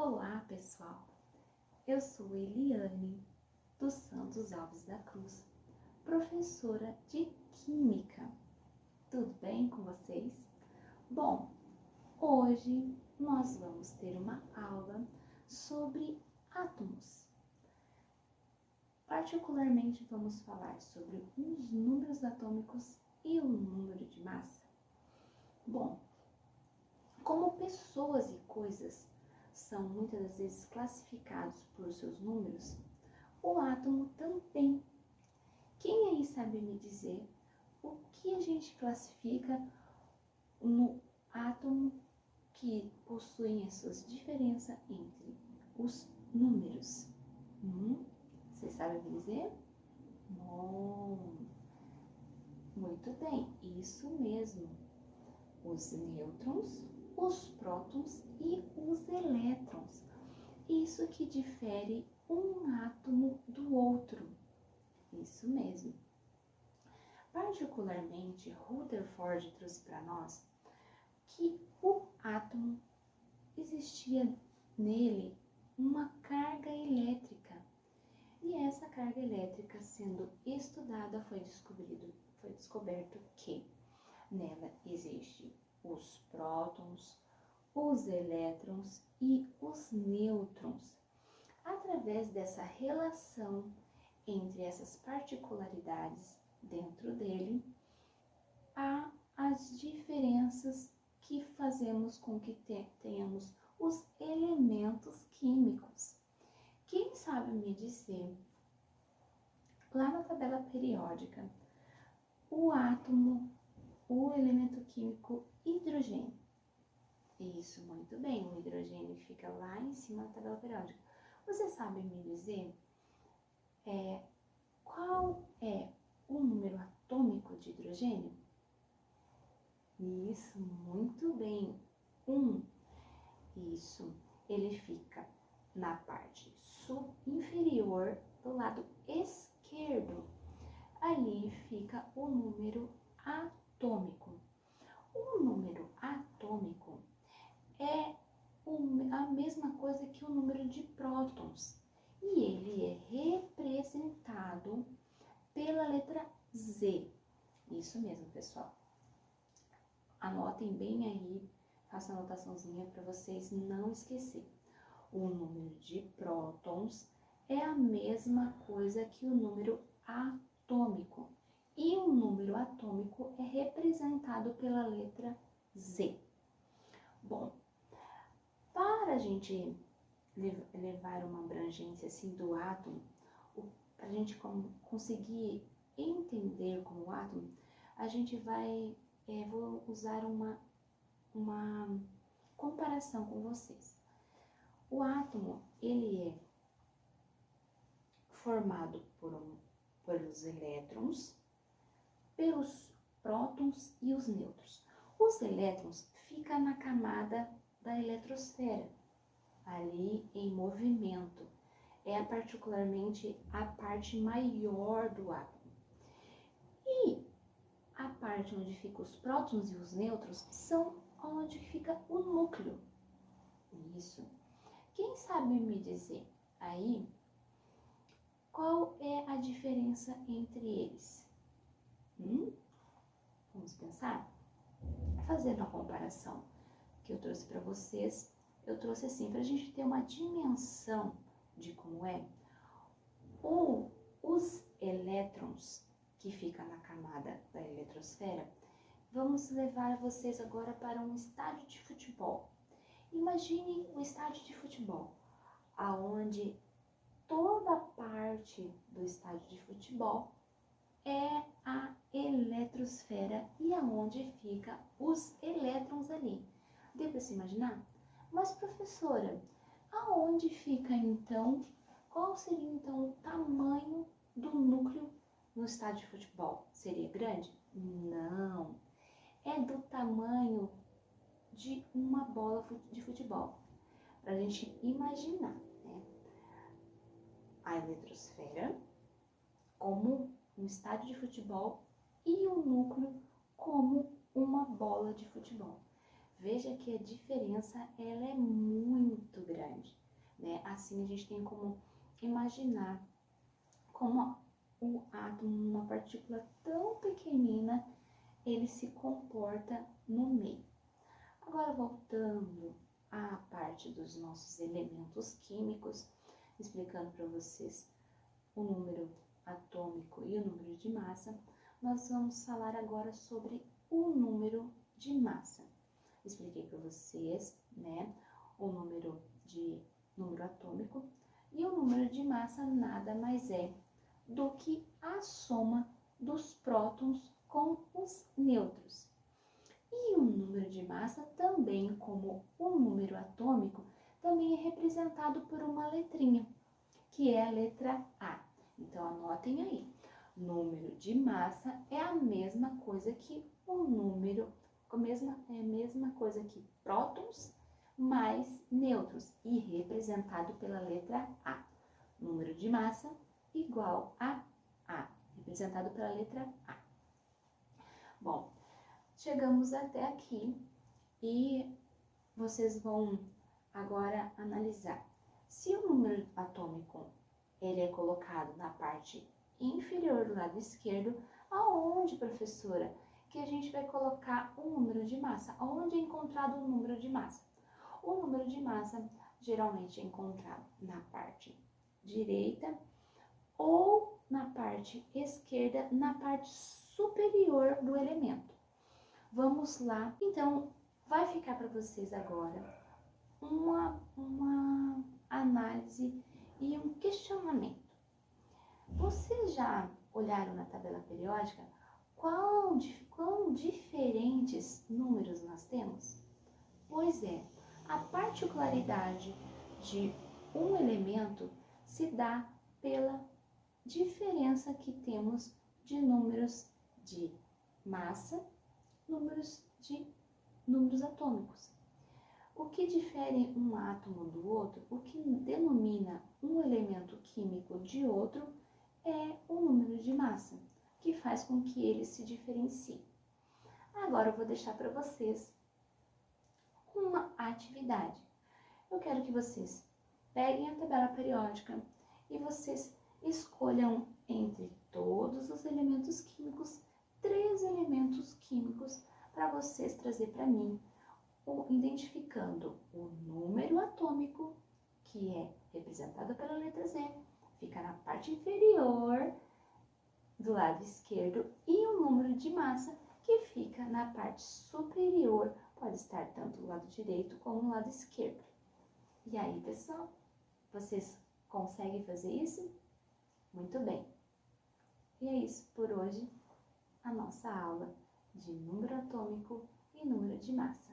Olá, pessoal! Eu sou Eliane dos Santos Alves da Cruz, professora de Química. Tudo bem com vocês? Bom, hoje nós vamos ter uma aula sobre átomos. Particularmente vamos falar sobre os números atômicos e o número de massa. Bom, como pessoas e coisas são muitas das vezes classificados por seus números, o átomo também. Quem aí sabe me dizer o que a gente classifica no átomo que possuem essas diferenças entre os números? Você sabe me dizer? Bom, muito bem, isso mesmo. Os nêutrons, os prótons e os elétrons. Isso que difere um átomo do outro. Isso mesmo. Particularmente, Rutherford trouxe para nós que o átomo existia nele uma carga elétrica. E essa carga elétrica, sendo estudada, foi descoberto que nela existe os prótons, os elétrons e os nêutrons. Através dessa relação entre essas particularidades dentro dele, há as diferenças que fazemos com que tenhamos os elementos químicos. Quem sabe me dizer, lá na tabela periódica, o átomo, o elemento químico hidrogênio? Isso, muito bem, o hidrogênio fica lá em cima da tabela periódica. Você sabe me dizer qual é o número atômico de hidrogênio? Isso, muito bem, 1. Isso, ele fica na parte inferior do lado esquerdo. Ali fica o número atômico. O número atômico é a mesma coisa que o número de prótons. E ele é representado pela letra Z. Isso mesmo, pessoal. Anotem bem aí, façam a anotaçãozinha para vocês não esquecerem. O número de prótons é a mesma coisa que o número atômico. E o número atômico é representado pela letra Z. Bom, para a gente levar uma abrangência assim do átomo, para a gente conseguir entender como o átomo, a gente vou usar uma comparação com vocês. O átomo, ele é formado pelos elétrons, pelos prótons e os nêutrons. Os elétrons ficam na camada da eletrosfera, ali em movimento. É particularmente a parte maior do átomo. E a parte onde ficam os prótons e os nêutrons são onde fica o núcleo. Isso. Quem sabe me dizer aí qual é a diferença entre eles? Vamos pensar? Fazendo a comparação que eu trouxe para vocês, eu trouxe assim, para a gente ter uma dimensão de como é. Os elétrons que ficam na camada da eletrosfera, vamos levar vocês agora para um estádio de futebol. Imagine um estádio de futebol, aonde toda parte do estádio de futebol é a eletrosfera e aonde fica os elétrons ali. Deu para se imaginar? Mas, professora, aonde fica então, qual seria então o tamanho do núcleo no estádio de futebol? Seria grande? Não, é do tamanho de uma bola de futebol. Para a gente imaginar, né? A eletrosfera como um estádio de futebol e o núcleo como uma bola de futebol. veja que a diferença ela é muito grande, né? Assim a gente tem como imaginar como o átomo, uma partícula tão pequenina, ele se comporta no meio. Agora voltando à parte dos nossos elementos químicos, explicando para vocês o número atômico e o número de massa, nós vamos falar agora sobre o número de massa. Expliquei para vocês, né, o número atômico, e o número de massa nada mais é do que a soma dos prótons com os nêutrons. E o número de massa, também como o número atômico, também é representado por uma letrinha, que é a letra A. Então, anotem aí. Número de massa é a mesma coisa que o número, é a mesma coisa que prótons mais nêutrons, e representado pela letra A. Número de massa igual a A, representado pela letra A. Bom, chegamos até aqui e vocês vão agora analisar. Se o número atômico ele é colocado na parte inferior do lado esquerdo, aonde, professora, que a gente vai colocar o número de massa? Onde é encontrado o número de massa? O número de massa geralmente é encontrado na parte direita ou na parte esquerda, na parte superior do elemento. Vamos lá. Então, vai ficar para vocês agora uma análise e um questionamento. Vocês já olharam na tabela periódica quão diferentes números nós temos? Pois é, a particularidade de um elemento se dá pela diferença que temos de números de massa, números atômicos. O que difere um átomo do outro, o que denomina um elemento químico de outro, é o número de massa, que faz com que ele se diferencie. Agora eu vou deixar para vocês uma atividade. Eu quero que vocês peguem a tabela periódica e vocês escolham entre todos os elementos químicos 3 elementos químicos para vocês trazer para mim, identificando o número atômico, que é representado pela letra Z, fica na parte inferior do lado esquerdo, e o número de massa, que fica na parte superior, pode estar tanto do lado direito como no lado esquerdo. E aí, pessoal, vocês conseguem fazer isso? Muito bem. E é isso por hoje, a nossa aula de número atômico e número de massa.